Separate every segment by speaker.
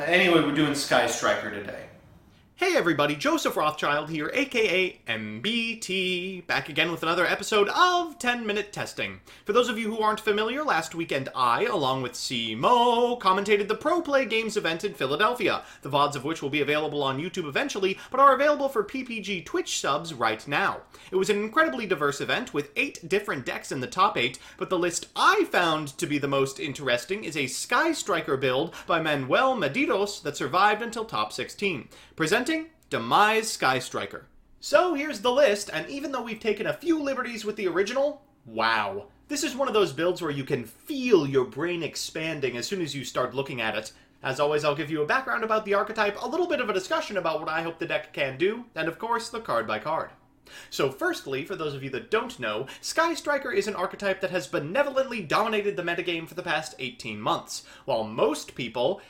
Speaker 1: Anyway, we're doing Sky Striker today.
Speaker 2: Hey everybody, Joseph Rothschild here, aka MBT, back again with another episode of 10-Minute Testing. For those of you who aren't familiar, last weekend I, along with CMO, commentated the Pro Play Games event in Philadelphia, the VODs of which will be available on YouTube eventually, but are available for PPG Twitch subs right now. It was an incredibly diverse event with 8 different decks in the top 8, but the list I found to be the most interesting is a Sky Striker build by Manuel Medeiros that survived until top 16. Presenting Demise Sky Striker. So here's the list, and even though we've taken a few liberties with the original, wow. This is one of those builds where you can feel your brain expanding as soon as you start looking at it. As always, I'll give you a background about the archetype, a little bit of a discussion about what I hope the deck can do, and of course, the card by card. So firstly, for those of you that don't know, Sky Striker is an archetype that has benevolently dominated the metagame for the past 18 months. While most people,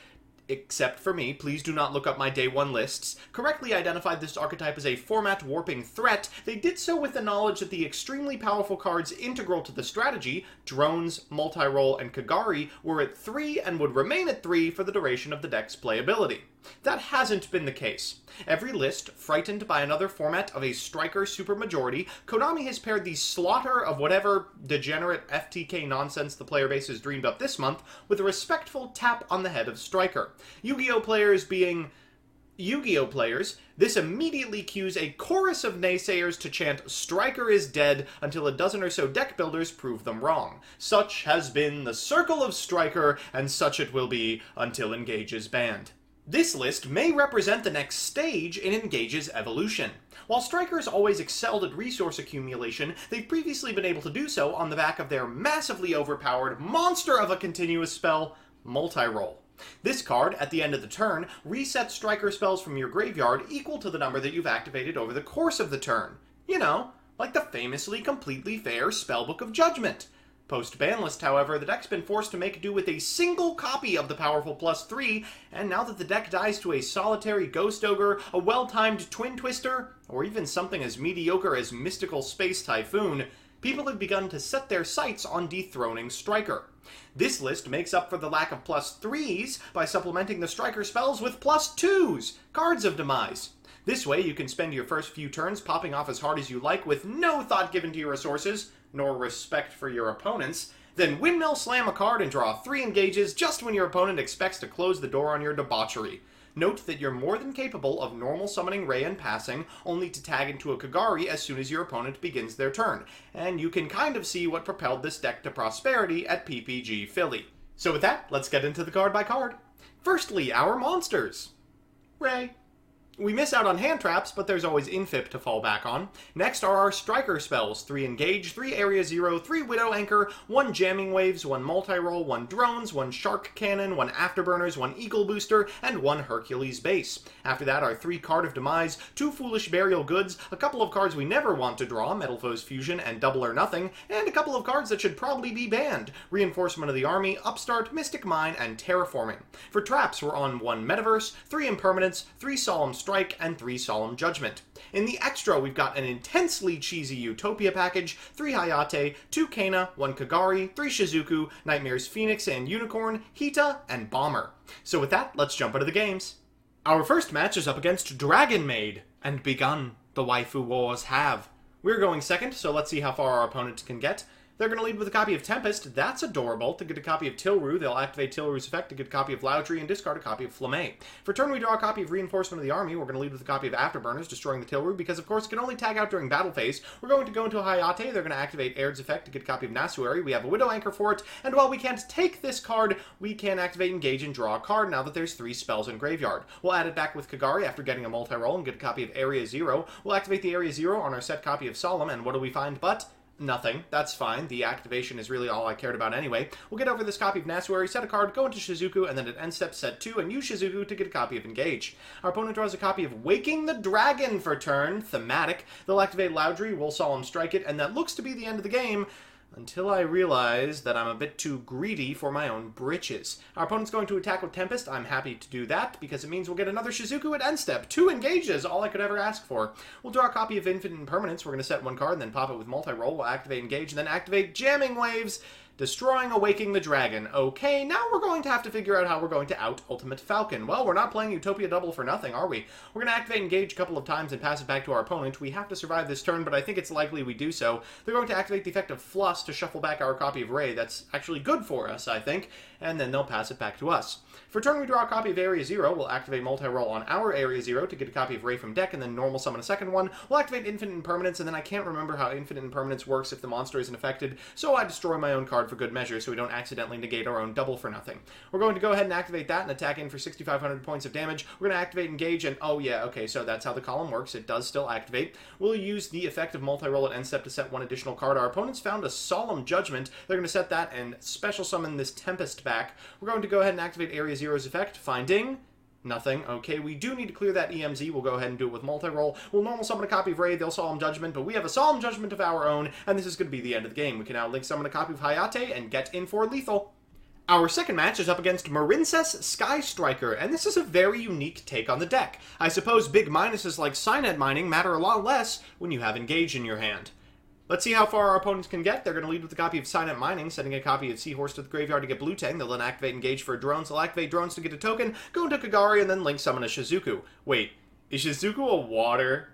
Speaker 2: except for me, please do not look up my day one lists, correctly identified this archetype as a format warping threat, they did so with the knowledge that the extremely powerful cards integral to the strategy, Drones, Multi-Roll, and Kagari, were at 3 and would remain at 3 for the duration of the deck's playability. That hasn't been the case. Every list, frightened by another format of a striker supermajority, Konami has paired the slaughter of whatever degenerate FTK nonsense the player base has dreamed up this month with a respectful tap on the head of striker. Yu-Gi-Oh! Players being Yu-Gi-Oh! Players, this immediately cues a chorus of naysayers to chant "Striker is dead" until a dozen or so deck builders prove them wrong. Such has been the circle of Striker, and such it will be until Engage is banned. This list may represent the next stage in Engage's evolution. While strikers always excelled at resource accumulation, they've previously been able to do so on the back of their massively overpowered monster of a continuous spell, Multi-Roll. This card, at the end of the turn, resets striker spells from your graveyard equal to the number that you've activated over the course of the turn. You know, like the famously completely fair Spellbook of Judgment. Post-ban list, however, the deck's been forced to make do with a single copy of the powerful +3, and now that the deck dies to a solitary Ghost Ogre, a well-timed Twin Twister, or even something as mediocre as Mystical Space Typhoon, people have begun to set their sights on dethroning Striker. This list makes up for the lack of +3s by supplementing the Striker spells with +2s, Cards of Demise. This way, you can spend your first few turns popping off as hard as you like with no thought given to your resources, nor respect for your opponents, then windmill slam a card and draw 3 engages just when your opponent expects to close the door on your debauchery. Note that you're more than capable of normal summoning Ray and passing, only to tag into a Kagari as soon as your opponent begins their turn, and you can kind of see what propelled this deck to prosperity at PPG Philly. So with that, let's get into the card by card. Firstly, our monsters. Ray. We miss out on hand traps, but there's always Infip to fall back on. Next are our striker spells: 3 Engage, 3 Area 0, 3 Widow Anchor, 1 Jamming Waves, 1 Multi-Roll, 1 Drones, 1 Shark Cannon, 1 Afterburners, 1 Eagle Booster, and 1 Hercules Base. After that are 3 Card of Demise, 2 Foolish Burial Goods, a couple of cards we never want to draw, Metal Foes Fusion and Double or Nothing, and a couple of cards that should probably be banned: Reinforcement of the Army, Upstart, Mystic Mine, and Terraforming. For traps, we're on 1 Metaverse, 3 Impermanence, 3 Solemn Strike, and 3 Solemn Judgment. In the extra, we've got an intensely cheesy Utopia package, 3 Hayate, 2 Kana, 1 Kagari, 3 Shizuku, Nightmare's Phoenix and Unicorn, Hita, and Bomber. So with that, let's jump into the games. Our first match is up against Dragonmaid, and begun the waifu wars have. We're going second, so let's see how far our opponent can get. They're going to lead with a copy of Tempest. That's adorable. To get a copy of Tilru, they'll activate Tilru's effect to get a copy of Loudry and discard a copy of Flamme. For turn, we draw a copy of Reinforcement of the Army. We're going to lead with a copy of Afterburners, destroying the Tilru, because of course it can only tag out during battle phase. We're going to go into a Hayate. They're going to activate Aird's effect to get a copy of Nasuari. We have a Widow Anchor for it, and while we can't take this card, we can activate Engage and draw a card now that there's 3 spells in graveyard. We'll add it back with Kagari after getting a multi-roll and get a copy of Area 0. We'll activate the Area 0 on our set copy of Solemn, and what do we find but nothing. That's fine. The activation is really all I cared about anyway. We'll get over this copy of Nasuari, set a card, go into Shizuku, and then at end step set 2 and use Shizuku to get a copy of Engage. Our opponent draws a copy of Waking the Dragon for turn, thematic. They'll activate Loudry, we'll Solemn Strike it, and that looks to be the end of the game. until I realize that I'm a bit too greedy for my own britches. Our opponent's going to attack with Tempest. I'm happy to do that, because it means we'll get another Shizuku at end step. 2 engages, all I could ever ask for. We'll draw a copy of Infinite Impermanence. We're going to set one card, and then pop it with multi-roll. We'll activate Engage, and then activate Jamming Waves. Destroying, Awaking the Dragon. Okay, now we're going to have to figure out how we're going to out Ultimate Falcon. Well, we're not playing Utopia Double for nothing, are we? We're going to activate Engage a couple of times and pass it back to our opponent. We have to survive this turn, but I think it's likely we do so. They're going to activate the effect of Fluss to shuffle back our copy of Ray. That's actually good for us, I think, and then they'll pass it back to us. For turn we draw a copy of Area 0. We'll activate multi-roll on our Area 0 to get a copy of Ray from deck, and then normal summon a second one. We'll activate Infinite Impermanence, and then I can't remember how Infinite Impermanence works if the monster isn't affected, so I destroy my own card for good measure so we don't accidentally negate our own double for nothing. We're going to go ahead and activate that and attack in for 6,500 points of damage. We're going to activate Engage, and oh yeah, okay, so that's how the column works. It does still activate. We'll use the effect of multi-roll at end step to set one additional card. Our opponents found a Solemn Judgment. They're going to set that and special summon this Tempest back. We're going to go ahead and activate Area 0's effect. Finding nothing. Okay, we do need to clear that EMZ. We'll go ahead and do it with multi-roll. We'll normal summon a copy of Ray. They'll Solemn Judgment, but we have a Solemn Judgment of our own, and this is going to be the end of the game. We can now link summon a copy of Hayate and get in for lethal. Our second match is up against Marincess Sky Striker, and this is a very unique take on the deck. I suppose big minuses like Signet Mining matter a lot less when you have Engage in your hand. Let's see how far our opponents can get. They're going to lead with a copy of Signet Mining, sending a copy of Seahorse to the graveyard to get Blue Tang. They'll then activate Engage for drones. They'll activate drones to get a token, go into Kagari, and then link summon a Shizuku. Wait, is Shizuku a water?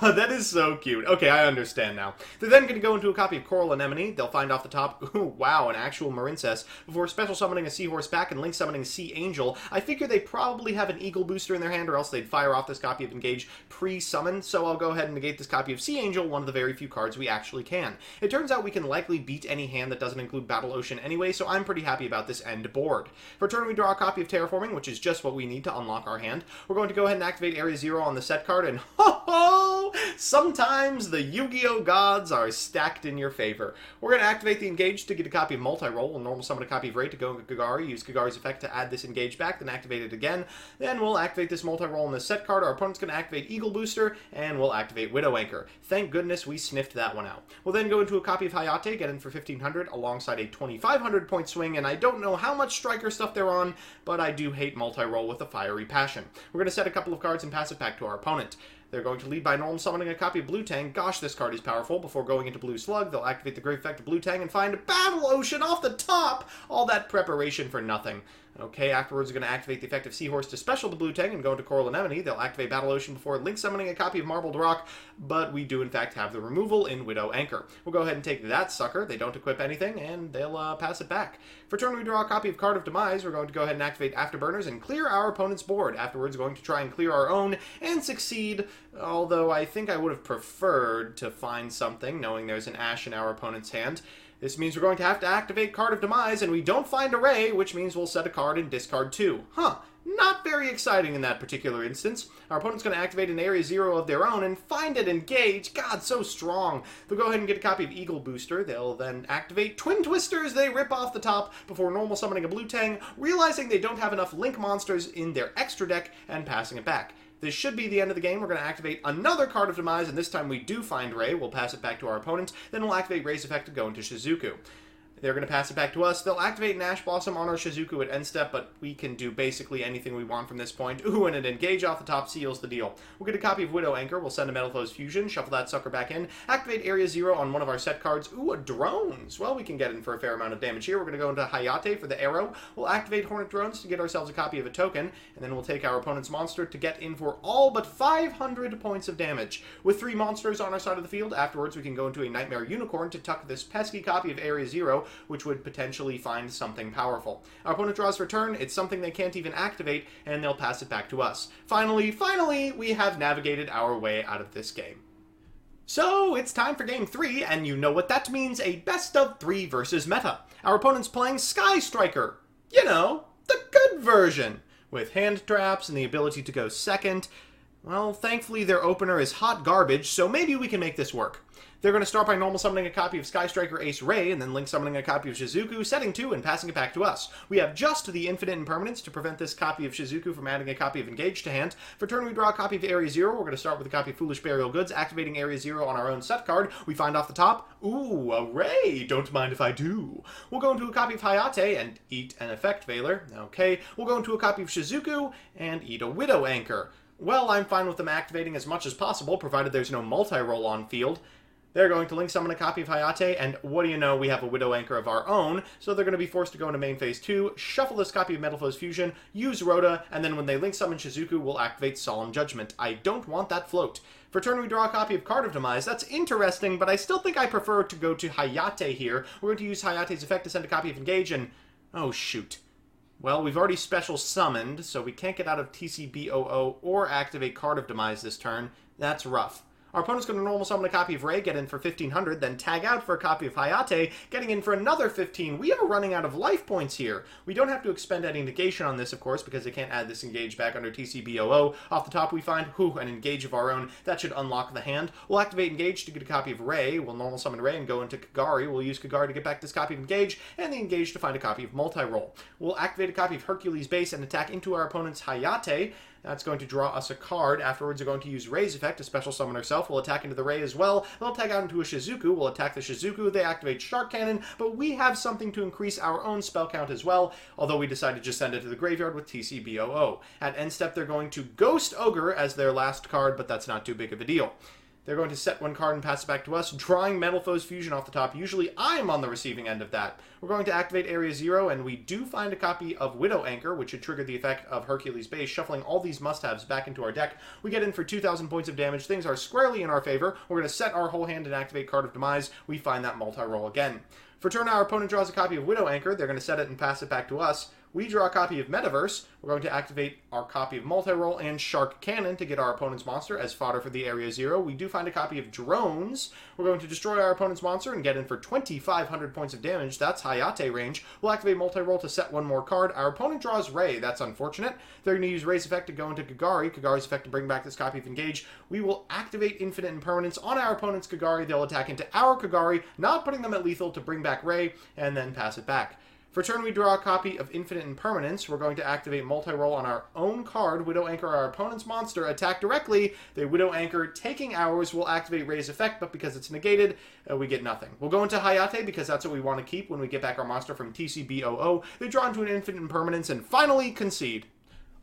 Speaker 2: That is so cute. Okay, I understand now. They're then going to go into a copy of Coral Anemone. They'll find off the top, ooh, wow, an actual Marincess, before special summoning a Seahorse back and link summoning a Sea Angel. I figure they probably have an Eagle booster in their hand, or else they'd fire off this copy of Engage pre-summon, so I'll go ahead and negate this copy of Sea Angel, one of the very few cards we actually can. It turns out we can likely beat any hand that doesn't include Battle Ocean anyway, so I'm pretty happy about this end board. For turn we draw a copy of Terraforming, which is just what we need to unlock our hand. We're going to go ahead and activate Area 0 on the set card, and ho-ho! Sometimes the Yu-Gi-Oh! Gods are stacked in your favor. We're going to activate the Engage to get a copy of Multi-Roll. We'll normal summon a copy of Ray to go into Kagari, use Kagari's effect to add this Engage back, then activate it again. Then we'll activate this Multi-Roll on the set card. Our opponent's going to activate Eagle Booster, and we'll activate Widow Anchor. Thank goodness we sniffed that one out. We'll then go into a copy of Hayate, get in for 1,500, alongside a 2,500 point swing, and I don't know how much Striker stuff they're on, but I do hate Multi-Roll with a fiery passion. We're going to set a couple of cards and pass it back to our opponent. They're going to lead by normal summoning a copy of Blue Tang. Gosh, this card is powerful. Before going into Blue Slug, they'll activate the Grave Effect of Blue Tang and find Battle Ocean off the top! All that preparation for nothing. Okay, afterwards they're going to activate the effect of Seahorse to special the Blue Tang and go into Coral Anemone. They'll activate Battle Ocean before link summoning a copy of Marbled Rock, but we do in fact have the removal in Widow Anchor. We'll go ahead and take that sucker. They don't equip anything, and they'll pass it back. For turn we draw a copy of Card of Demise. We're going to go ahead and activate Afterburners and clear our opponent's board. Afterwards going to try and clear our own and succeed, although I think I would have preferred to find something, knowing there's an Ash in our opponent's hand. This means we're going to have to activate Card of Demise, and we don't find a Ray, which means we'll set a card and discard 2. Not very exciting in that particular instance. Our opponent's going to activate an Area 0 of their own and find it Engage. God, so strong. They'll go ahead and get a copy of Eagle Booster. They'll then activate Twin Twisters. They rip off the top before normal summoning a Blue Tang, realizing they don't have enough Link monsters in their extra deck and passing it back. This should be the end of the game. We're going to activate another Card of Demise, and this time we do find Ray. We'll pass it back to our opponent. Then we'll activate Ray's effect to go into Shizuku. They're going to pass it back to us. They'll activate Nash Blossom on our Shizuku at end step, but we can do basically anything we want from this point. Ooh, and an Engage off the top seals the deal. We'll get a copy of Widow Anchor. We'll send a Metal Foes Fusion, shuffle that sucker back in, activate Area 0 on one of our set cards. Ooh, a Drones. Well, we can get in for a fair amount of damage here. We're going to go into Hayate for the arrow. We'll activate Hornet Drones to get ourselves a copy of a token, and then we'll take our opponent's monster to get in for all but 500 points of damage. With 3 monsters on our side of the field, afterwards we can go into a Nightmare Unicorn to tuck this pesky copy of Area 0, which would potentially find something powerful. Our opponent draws for turn, it's something they can't even activate, and they'll pass it back to us. Finally, we have navigated our way out of this game. So, it's time for Game 3, and you know what that means, a best of 3 versus meta. Our opponent's playing Sky Striker. You know, the good version. With hand traps and the ability to go second. Well, thankfully their opener is hot garbage, so maybe we can make this work. They're going to start by normal summoning a copy of Sky Striker Ace Ray, and then link summoning a copy of Shizuku, setting 2 and passing it back to us. We have just the Infinite Impermanence to prevent this copy of Shizuku from adding a copy of Engage to hand. For turn we draw a copy of Area 0. We're going to start with a copy of Foolish Burial Goods, activating Area 0 on our own set card. We find off the top, ooh, a Ray, don't mind if I do. We'll go into a copy of Hayate and eat an Effect Veiler. Okay, we'll go into a copy of Shizuku and eat a Widow Anchor. Well, I'm fine with them activating as much as possible, provided there's no multi-roll on field. They're going to link summon a copy of Hayate, and what do you know, we have a Widow Anchor of our own, so they're going to be forced to go into main phase 2, shuffle this copy of Metal Foes Fusion, use Rhoda, and then when they link summon Shizuku, we'll activate Solemn Judgment. I don't want that float. For turn, we draw a copy of Card of Demise. That's interesting, but I still think I prefer to go to Hayate here. We're going to use Hayate's effect to send a copy of Engage, and... oh, shoot. Well, we've already special summoned, so we can't get out of TCBOO or activate Card of Demise this turn. That's rough. Our opponent's going to normal summon a copy of Rei, get in for 1500, then tag out for a copy of Hayate, getting in for another 15. We are running out of life points here. We don't have to expend any negation on this, of course, because they can't add this Engage back under TCBOO. Off the top, we find, an Engage of our own. That should unlock the hand. We'll activate Engage to get a copy of Rei. We'll normal summon Rei and go into Kagari. We'll use Kagari to get back this copy of Engage, and the Engage to find a copy of Multi-Roll. We'll activate a copy of Hercules Base and attack into our opponent's Hayate. That's going to draw us a card. Afterwards, we're going to use Rei's effect to special summon herself. We'll attack into the Rei as well. They'll tag out into a Shizuku. We'll attack the Shizuku. They activate Shark Cannon, but we have something to increase our own spell count as well, although we decided to just send it to the graveyard with TCBOO. At end step, they're going to Ghost Ogre as their last card, but that's not too big of a deal. They're going to set one card and pass it back to us, drawing Metal Foes Fusion off the top. Usually I'm on the receiving end of that. We're going to activate Area 0, and we do find a copy of Widow Anchor, which should trigger the effect of Hercules Base, shuffling all these must-haves back into our deck. We get in for 2,000 points of damage. Things are squarely in our favor. We're going to set our whole hand and activate Card of Demise. We find that multi-roll again. For turn, our opponent draws a copy of Widow Anchor. They're going to set it and pass it back to us. We draw a copy of Metaverse. We're going to activate our copy of Multi-Roll and Shark Cannon to get our opponent's monster as fodder for the Area 0. We do find a copy of Drones. We're going to destroy our opponent's monster and get in for 2,500 points of damage. That's Hayate range. We'll activate Multi-Roll to set one more card. Our opponent draws Rei. That's unfortunate. They're going to use Rei's effect to go into Kagari. Kagari's effect to bring back this copy of Engage. We will activate Infinite Impermanence on our opponent's Kagari. They'll attack into our Kagari, not putting them at lethal, to bring back Rei, and then pass it back. For turn, we draw a copy of Infinite Impermanence. We're going to activate Multi-Roll on our own card, Widow Anchor our opponent's monster, attack directly. They Widow Anchor, taking ours. Will activate Rei's effect, but because it's negated, we get nothing. We'll go into Hayate because that's what we want to keep when we get back our monster from TCBOO. They draw into an Infinite Impermanence and finally concede.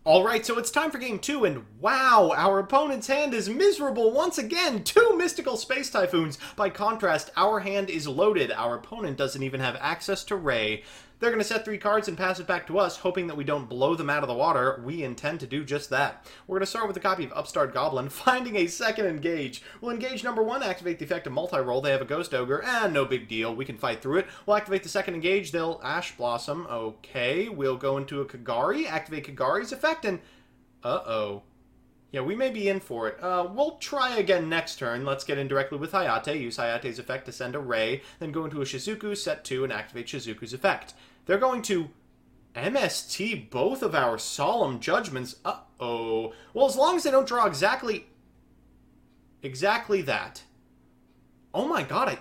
Speaker 2: Alright, so it's time for game 2, and wow, our opponent's hand is miserable once again! 2 Mystical Space Typhoons! By contrast, our hand is loaded. Our opponent doesn't even have access to Rei. They're going to set 3 cards and pass it back to us, hoping that we don't blow them out of the water. We intend to do just that. We're going to start with a copy of Upstart Goblin, finding a second Engage. We'll Engage number 1, activate the effect of Multi-Roll. They have a Ghost Ogre. No big deal. We can fight through it. We'll activate the second Engage. They'll Ash Blossom. Okay. We'll go into a Kagari, activate Kagari's effect, and... uh-oh. Yeah, we may be in for it. We'll try again next turn. Let's get in directly with Hayate. Use Hayate's effect to send a Rei. Then go into a Shizuku, set 2, and activate Shizuku's effect. They're going to MST both of our Solemn Judgments. Uh-oh. Well, as long as they don't draw exactly that. Oh my god,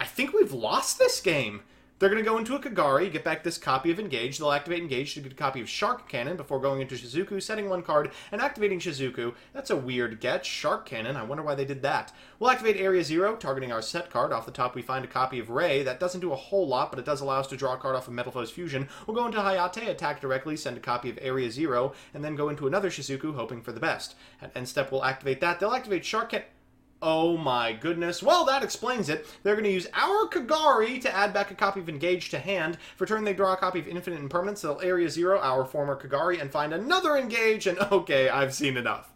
Speaker 2: I think we've lost this game. They're going to go into a Kagari, get back this copy of Engage. They'll activate Engage to get a copy of Shark Cannon before going into Shizuku, setting 1 card, and activating Shizuku. That's a weird get. Shark Cannon, I wonder why they did that. We'll activate Area 0, targeting our set card. Off the top, we find a copy of Rei. That doesn't do a whole lot, but it does allow us to draw a card off of Metal Foes Fusion. We'll go into Hayate, attack directly, send a copy of Area 0, and then go into another Shizuku, hoping for the best. At end step, we'll activate that. They'll activate Shark Cannon. Oh my goodness. Well, that explains it. They're going to use our Kagari to add back a copy of Engage to hand. For turn, they draw a copy of Infinite Impermanence. They'll Area 0, our former Kagari, and find another Engage, and okay, I've seen enough.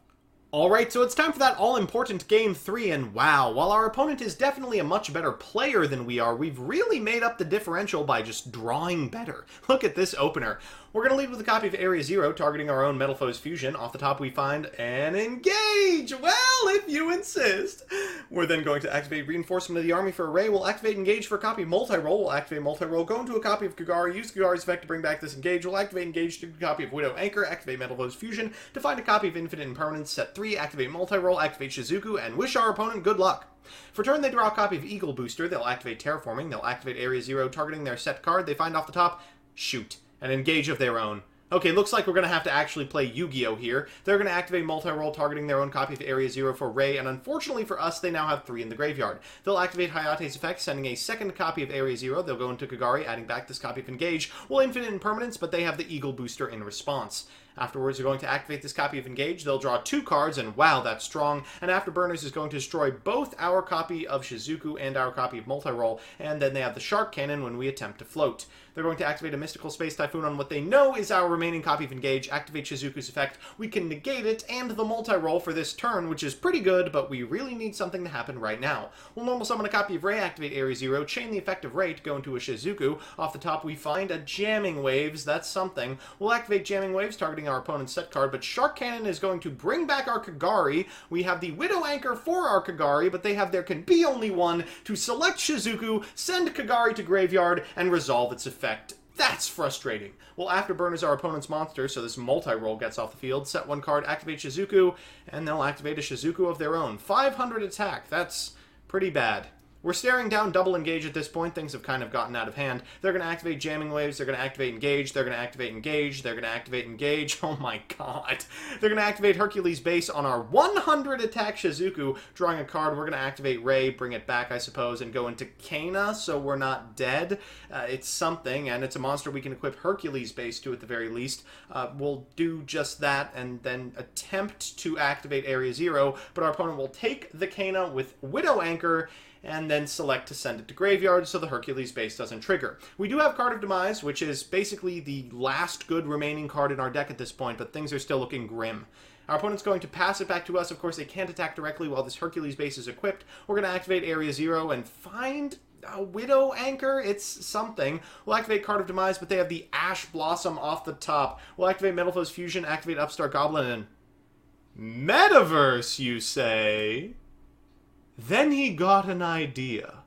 Speaker 2: Alright, so it's time for that all-important Game 3, and wow, while our opponent is definitely a much better player than we are, we've really made up the differential by just drawing better. Look at this opener. We're going to lead with a copy of Area 0, targeting our own Metal Foes Fusion. Off the top, we find an Engage! Well, if you insist! We're then going to activate Reinforcement of the Army for a Rei. We'll activate Engage for a copy of Multi-Roll. We'll activate Multi-Roll, go into a copy of Kagari, use Kagari's effect to bring back this Engage. We'll activate Engage to get a copy of Widow Anchor, activate Metal Foes Fusion to find a copy of Infinite Impermanence, set 3, activate Multi-Roll, activate Shizuku, and wish our opponent good luck. For turn, they draw a copy of Eagle Booster. They'll activate Terraforming. They'll activate Area 0, targeting their set card. They find off the top, shoot, an Engage of their own. Okay, looks like we're going to have to actually play Yu-Gi-Oh! Here. They're going to activate Multi-Roll, targeting their own copy of Area 0 for Rei, and unfortunately for us, they now have 3 in the graveyard. They'll activate Hayate's effect, sending a second copy of Area 0. They'll go into Kagari, adding back this copy of Engage. We'll Infinite Impermanence, but they have the Eagle Booster in response. Afterwards, you're going to activate this copy of Engage. They'll draw 2 cards, and wow, that's strong. And Afterburners is going to destroy both our copy of Shizuku and our copy of Multiroll, and then they have the Shark Cannon when we attempt to float. They're going to activate a Mystical Space Typhoon on what they know is our remaining copy of Engage, activate Shizuku's effect. We can negate it and the Multiroll for this turn, which is pretty good, but we really need something to happen right now. We'll normal summon a copy of Ray, activate Area 0, chain the effect of Ray to go into a Shizuku. Off the top, we find a Jamming Waves. That's something. We'll activate Jamming Waves, targeting our opponent's set card, but Shark Cannon is going to bring back our Kagari. We have the Widow Anchor for our Kagari, but they have there can be only one to select Shizuku, send Kagari to graveyard, and resolve its effect. That's frustrating. Well, Afterburners our opponent's monster, so this multi-roll gets off the field. Set 1 card, activate Shizuku, and they'll activate a Shizuku of their own. 500 attack. That's pretty bad. We're staring down double Engage at this point. Things have kind of gotten out of hand. They're going to activate Jamming Waves. They're going to activate Engage. They're going to activate Engage. They're going to activate Engage. Oh my god. They're going to activate Hercules Base on our 100 attack Shizuku. Drawing a card. We're going to activate Ray, bring it back, I suppose, and go into Kana so we're not dead. It's something, and it's a monster we can equip Hercules Base to at the very least. We'll do just that and then attempt to activate Area 0, but our opponent will take the Kana with Widow Anchor and then select to send it to graveyard so the Hercules base doesn't trigger. We do have Card of Demise, which is basically the last good remaining card in our deck at this point, but things are still looking grim. Our opponent's going to pass it back to us. Of course, they can't attack directly while this Hercules base is equipped. We're going to activate Area 0 and find a Widow Anchor. It's something. We'll activate Card of Demise, but they have the Ash Blossom off the top. We'll activate Metalfoes Fusion, activate Upstart Goblin, and Metaverse, you say? Then he got an idea.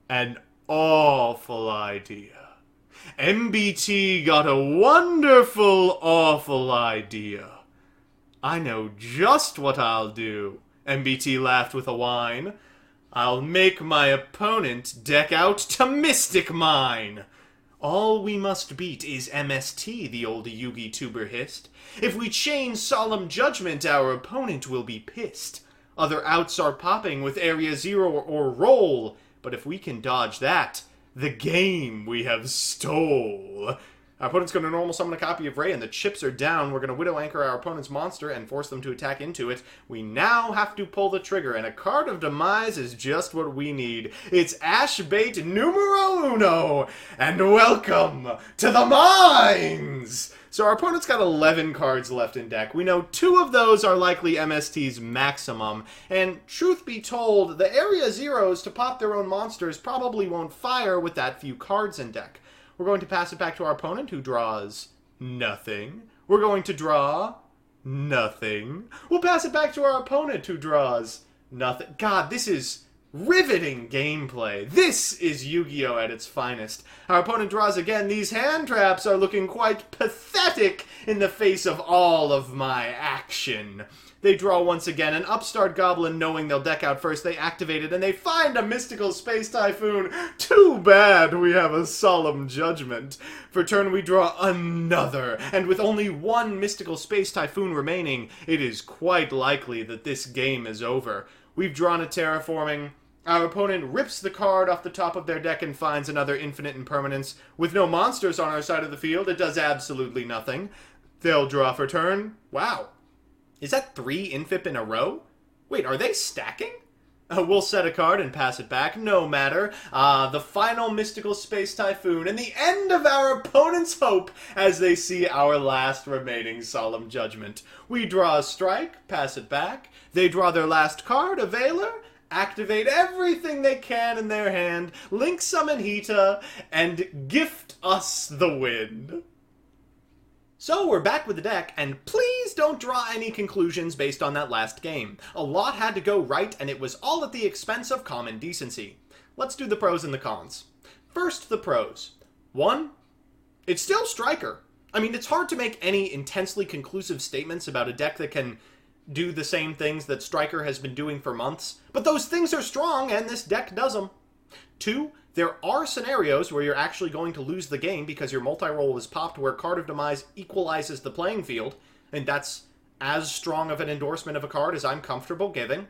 Speaker 2: An awful idea. MBT got a wonderful, awful idea. I know just what I'll do. MBT laughed with a whine. I'll make my opponent deck out to Mystic Mine. All we must beat is MST, the old Yugi tuber hissed. If we chain Solemn Judgment, our opponent will be pissed. Other outs are popping with Area 0 or Roll, but if we can dodge that, the game we have stole. Our opponent's going to normal summon a copy of Ray, and the chips are down. We're going to Widow Anchor our opponent's monster and force them to attack into it. We now have to pull the trigger, and a Card of Demise is just what we need. It's Ash Bait numero uno, and welcome to the mines! So our opponent's got 11 cards left in deck. We know 2 of those are likely MST's maximum, and truth be told, the Area Zeros to pop their own monsters probably won't fire with that few cards in deck. We're going to pass it back to our opponent, who draws nothing. We're going to draw nothing. We'll pass it back to our opponent, who draws nothing. God, this is riveting gameplay. This is Yu-Gi-Oh! At its finest. Our opponent draws again. These hand traps are looking quite pathetic in the face of all of my action. They draw once again. An Upstart Goblin, knowing they'll deck out first, they activate it, and they find a Mystical Space Typhoon. Too bad we have a Solemn Judgment. For turn, we draw another, and with only 1 Mystical Space Typhoon remaining, it is quite likely that this game is over. We've drawn a Terraforming. Our opponent rips the card off the top of their deck and finds another Infinite Impermanence. With no monsters on our side of the field, it does absolutely nothing. They'll draw for turn. Wow. Is that 3 Infip in a row? Wait, are they stacking? We'll set a card and pass it back. No matter. The final Mystical Space Typhoon and the end of our opponent's hope as they see our last remaining Solemn Judgment. We draw a strike, pass it back. They draw their last card, a Veiler, activate everything they can in their hand, link summon Hita, and gift us the win. So we're back with the deck, and please don't draw any conclusions based on that last game. A lot had to go right, and it was all at the expense of common decency. Let's do the pros and the cons. First, the pros. 1, it's still Striker. I mean, it's hard to make any intensely conclusive statements about a deck that can do the same things that Striker has been doing for months, but those things are strong, and this deck does them. 2, there are scenarios where you're actually going to lose the game because your multi-roll was popped where Card of Demise equalizes the playing field, and that's as strong of an endorsement of a card as I'm comfortable giving.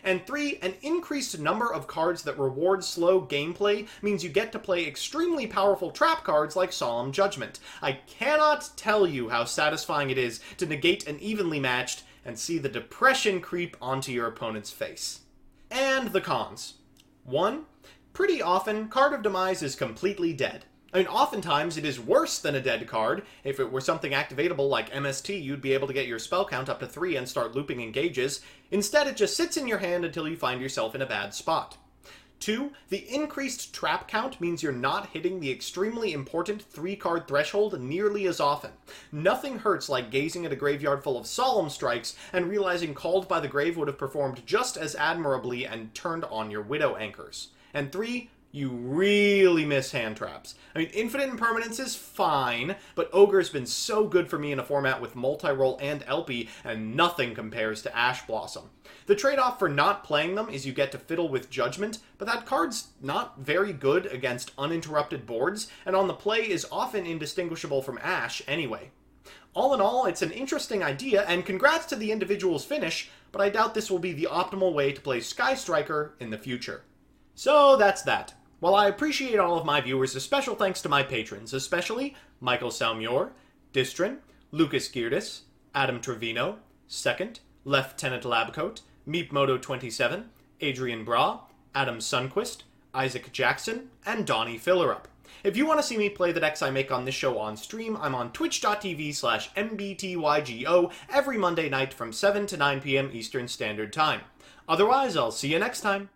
Speaker 2: And 3, an increased number of cards that reward slow gameplay means you get to play extremely powerful trap cards like Solemn Judgment. I cannot tell you how satisfying it is to negate an evenly matched and see the depression creep onto your opponent's face. And the cons. 1. Pretty often, Card of Demise is completely dead. I mean, oftentimes it is worse than a dead card. If it were something activatable like MST, you'd be able to get your spell count up to 3 and start looping engages. Instead, it just sits in your hand until you find yourself in a bad spot. 2. The increased trap count means you're not hitting the extremely important 3-card threshold nearly as often. Nothing hurts like gazing at a graveyard full of Solemn Strikes and realizing Called by the Grave would have performed just as admirably and turned on your Widow Anchors. And 3. You really miss hand traps. I mean, Infinite Impermanence is fine, but Ogre's been so good for me in a format with multi-roll and LP, and nothing compares to Ash Blossom. The trade-off for not playing them is you get to fiddle with Judgment, but that card's not very good against uninterrupted boards, and on the play is often indistinguishable from Ash anyway. All in all, it's an interesting idea, and congrats to the individual's finish, but I doubt this will be the optimal way to play Sky Striker in the future. So that's that. While I appreciate all of my viewers, a special thanks to my patrons, especially Michael Salmior, Distrin, Lucas Geardis, Adam Trevino, Second, Lieutenant Labcoat, Meepmoto27, Adrian Bra, Adam Sunquist, Isaac Jackson, and Donnie Fillerup. If you want to see me play the decks I make on this show on stream, I'm on twitch.tv/mbtygo every Monday night from 7 to 9 p.m. Eastern Standard Time. Otherwise, I'll see you next time.